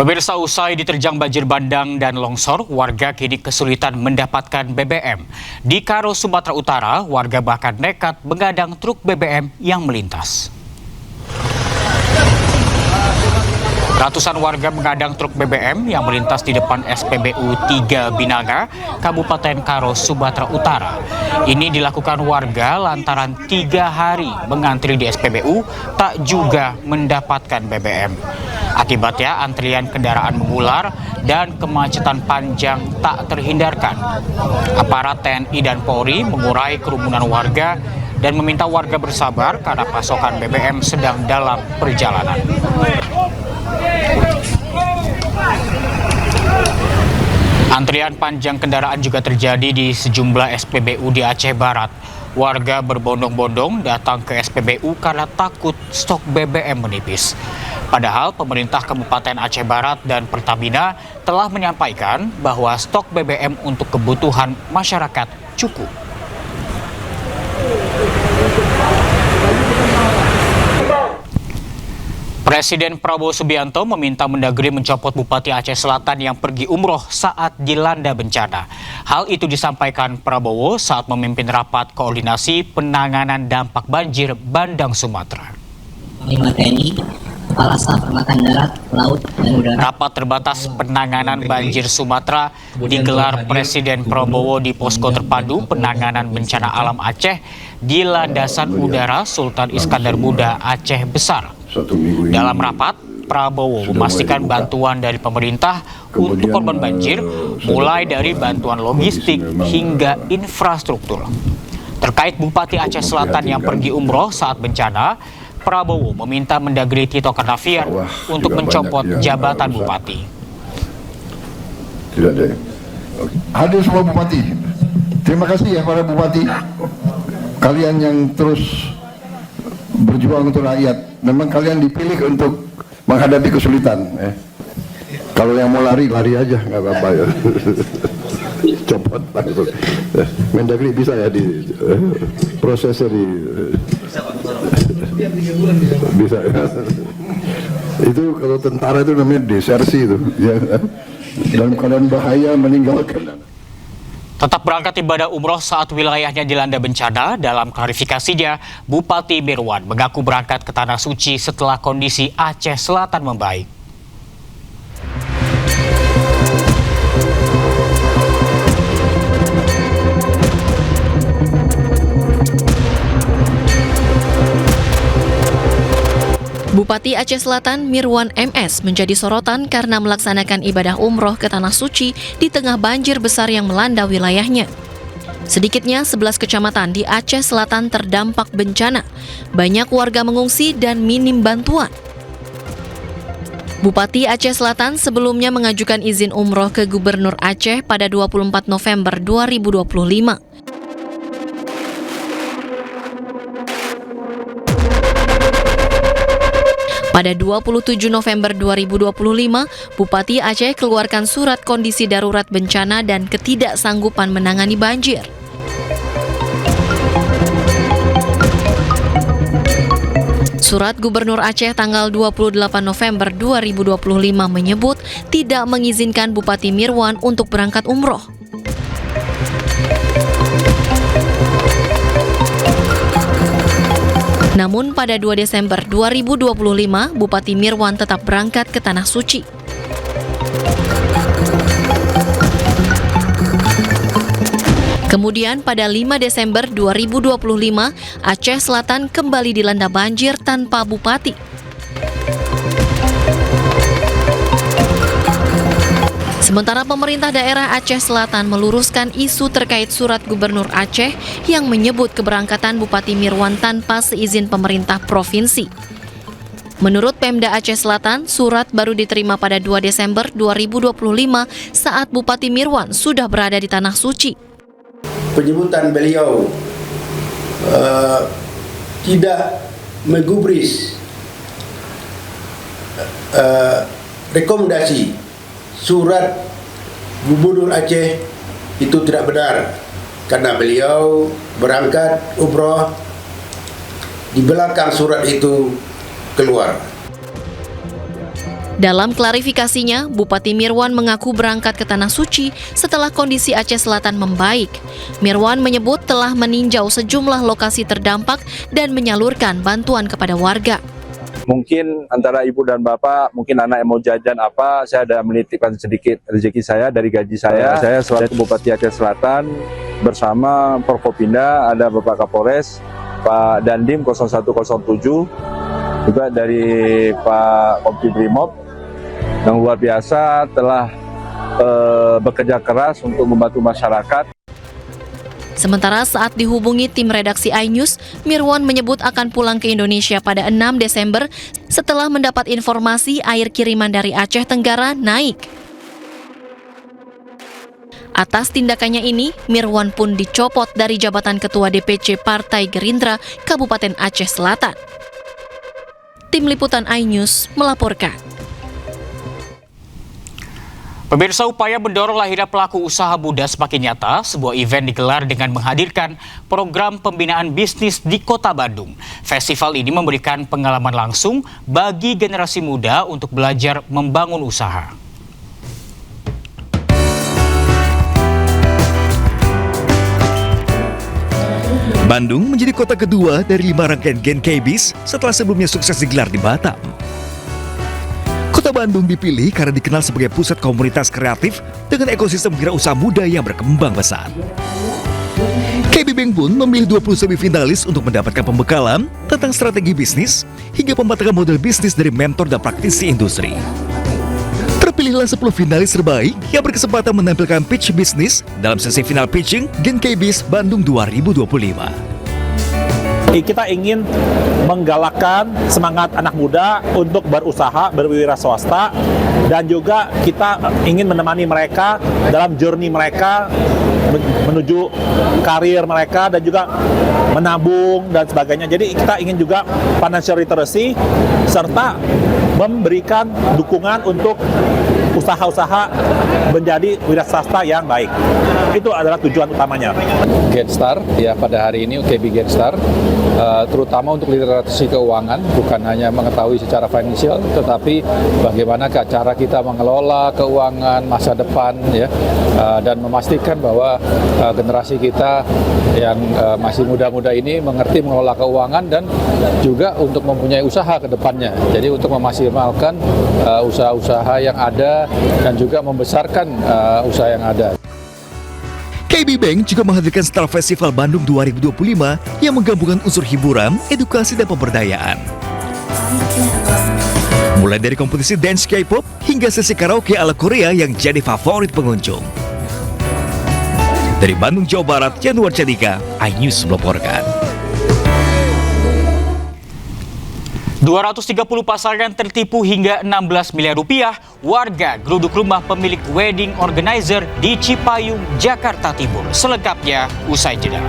Pemirsa, usai diterjang banjir bandang dan longsor, warga kini kesulitan mendapatkan BBM. Di Karo, Sumatera Utara, warga bahkan nekat mengadang truk BBM yang melintas. Ratusan warga mengadang truk BBM yang melintas di depan SPBU 3 Binanga, Kabupaten Karo, Sumatera Utara. Ini dilakukan warga lantaran 3 hari mengantri di SPBU tak juga mendapatkan BBM. Akibatnya antrian kendaraan mengular dan kemacetan panjang tak terhindarkan. Aparat TNI dan Polri mengurai kerumunan warga dan meminta warga bersabar karena pasokan BBM sedang dalam perjalanan. Antrian panjang kendaraan juga terjadi di sejumlah SPBU di Aceh Barat. Warga berbondong-bondong datang ke SPBU karena takut stok BBM menipis. Padahal pemerintah Kabupaten Aceh Barat dan Pertamina telah menyampaikan bahwa stok BBM untuk kebutuhan masyarakat cukup. Presiden Prabowo Subianto meminta Mendagri mencopot Bupati Aceh Selatan yang pergi umroh saat dilanda bencana. Hal itu disampaikan Prabowo saat memimpin rapat koordinasi penanganan dampak banjir bandang Sumatera. Panglima TNI, Kepala Staf Angkatan Darat, Laut, dan Udara. Rapat terbatas penanganan banjir Sumatera digelar Presiden Prabowo di Posko Terpadu Penanganan Bencana Alam Aceh di Landasan Udara Sultan Iskandar Muda Aceh Besar. Dalam rapat, Prabowo memastikan bantuan dari pemerintah untuk korban banjir, mulai dari bantuan logistik hingga infrastruktur. Terkait Bupati Aceh Selatan yang pergi umroh saat bencana, Prabowo meminta Mendagri Tito Karnavian untuk mencopot jabatan bupati. Tidak ada. Hadir semua bupati. Terima kasih ya para bupati. Kalian yang terus berjuang untuk rakyat. Memang kalian dipilih untuk menghadapi kesulitan. Kalau yang mau lari aja, nggak apa-apa ya. Copot langsung. Mendagri bisa ya di prosesnya di. Bisa. Itu kalau tentara itu namanya desersi itu. Ya. Dalam keadaan bahaya meninggalkan. Tetap berangkat ibadah umroh saat wilayahnya dilanda bencana. Dalam klarifikasinya, Bupati Mirwan mengaku berangkat ke Tanah Suci setelah kondisi Aceh Selatan membaik. Bupati Aceh Selatan Mirwan MS menjadi sorotan karena melaksanakan ibadah umroh ke Tanah Suci di tengah banjir besar yang melanda wilayahnya. Sedikitnya 11 kecamatan di Aceh Selatan terdampak bencana. Banyak warga mengungsi dan minim bantuan. Bupati Aceh Selatan sebelumnya mengajukan izin umroh ke Gubernur Aceh pada 24 November 2025. Pada 27 November 2025, Bupati Aceh keluarkan surat kondisi darurat bencana dan ketidaksanggupan menangani banjir. Surat Gubernur Aceh tanggal 28 November 2025 menyebut tidak mengizinkan Bupati Mirwan untuk berangkat umroh. Namun pada 2 Desember 2025, Bupati Mirwan tetap berangkat ke Tanah Suci. Kemudian pada 5 Desember 2025, Aceh Selatan kembali dilanda banjir tanpa bupati. Sementara pemerintah daerah Aceh Selatan meluruskan isu terkait surat Gubernur Aceh yang menyebut keberangkatan Bupati Mirwan tanpa seizin pemerintah provinsi. Menurut Pemda Aceh Selatan, surat baru diterima pada 2 Desember 2025 saat Bupati Mirwan sudah berada di Tanah Suci. Penyebutan beliau tidak menggubris rekomendasi surat Gubernur Aceh itu tidak benar karena beliau berangkat umroh di belakang surat itu keluar. Dalam klarifikasinya, Bupati Mirwan mengaku berangkat ke Tanah Suci setelah kondisi Aceh Selatan membaik. Mirwan menyebut telah meninjau sejumlah lokasi terdampak dan menyalurkan bantuan kepada warga. Mungkin antara ibu dan bapak, mungkin anak yang mau jajan apa, saya ada menitipkan sedikit rezeki saya dari gaji saya. Saya selaku Bupati Aceh Selatan bersama Forkopimda, ada Bapak Kapolres, Pak Dandim 0107, juga dari Pak Kompi Brimob, yang luar biasa telah bekerja keras untuk membantu masyarakat. Sementara saat dihubungi tim redaksi iNews, Mirwan menyebut akan pulang ke Indonesia pada 6 Desember setelah mendapat informasi air kiriman dari Aceh Tenggara naik. Atas tindakannya ini, Mirwan pun dicopot dari jabatan Ketua DPC Partai Gerindra Kabupaten Aceh Selatan. Tim Liputan iNews melaporkan. Pemirsa, upaya mendorong lahirnya pelaku usaha muda semakin nyata. Sebuah event digelar dengan menghadirkan program pembinaan bisnis di Kota Bandung. Festival ini memberikan pengalaman langsung bagi generasi muda untuk belajar membangun usaha. Bandung menjadi kota kedua dari 5 rangkaian Gen KBIS setelah sebelumnya sukses digelar di Batam. Kota Bandung dipilih karena dikenal sebagai pusat komunitas kreatif dengan ekosistem wirausaha muda yang berkembang pesat. KB Bank pun memilih 20 semifinalis untuk mendapatkan pembekalan tentang strategi bisnis hingga pematangan model bisnis dari mentor dan praktisi industri. Terpilihlah 10 finalis terbaik yang berkesempatan menampilkan pitch bisnis dalam sesi final pitching Gen KBIS Bandung 2025. Kita ingin menggalakkan semangat anak muda untuk berusaha, berwira swasta, dan juga kita ingin menemani mereka dalam journey mereka menuju karir mereka dan juga menabung dan sebagainya. Jadi kita ingin juga financial literacy serta memberikan dukungan untuk usaha-usaha menjadi wira swasta yang baik. Itu adalah tujuan utamanya. Genstar, ya pada hari ini UKB Genstar, terutama untuk literasi keuangan, bukan hanya mengetahui secara finansial, tetapi bagaimana cara kita mengelola keuangan masa depan, ya, dan memastikan bahwa generasi kita yang masih muda-muda ini mengerti mengelola keuangan dan juga untuk mempunyai usaha ke depannya. Jadi untuk memaksimalkan usaha-usaha yang ada dan juga membesarkan usaha yang ada. KB Bank juga menghadirkan Star Festival Bandung 2025 yang menggabungkan unsur hiburan, edukasi, dan pemberdayaan. Mulai dari kompetisi dance K-pop hingga sesi karaoke ala Korea yang jadi favorit pengunjung. Dari Bandung, Jawa Barat, Januar Candika, iNews melaporkan. 230 pasangan tertipu hingga 16 miliar rupiah. Warga geruduk rumah pemilik wedding organizer di Cipayung, Jakarta Timur. Selengkapnya usai jeda.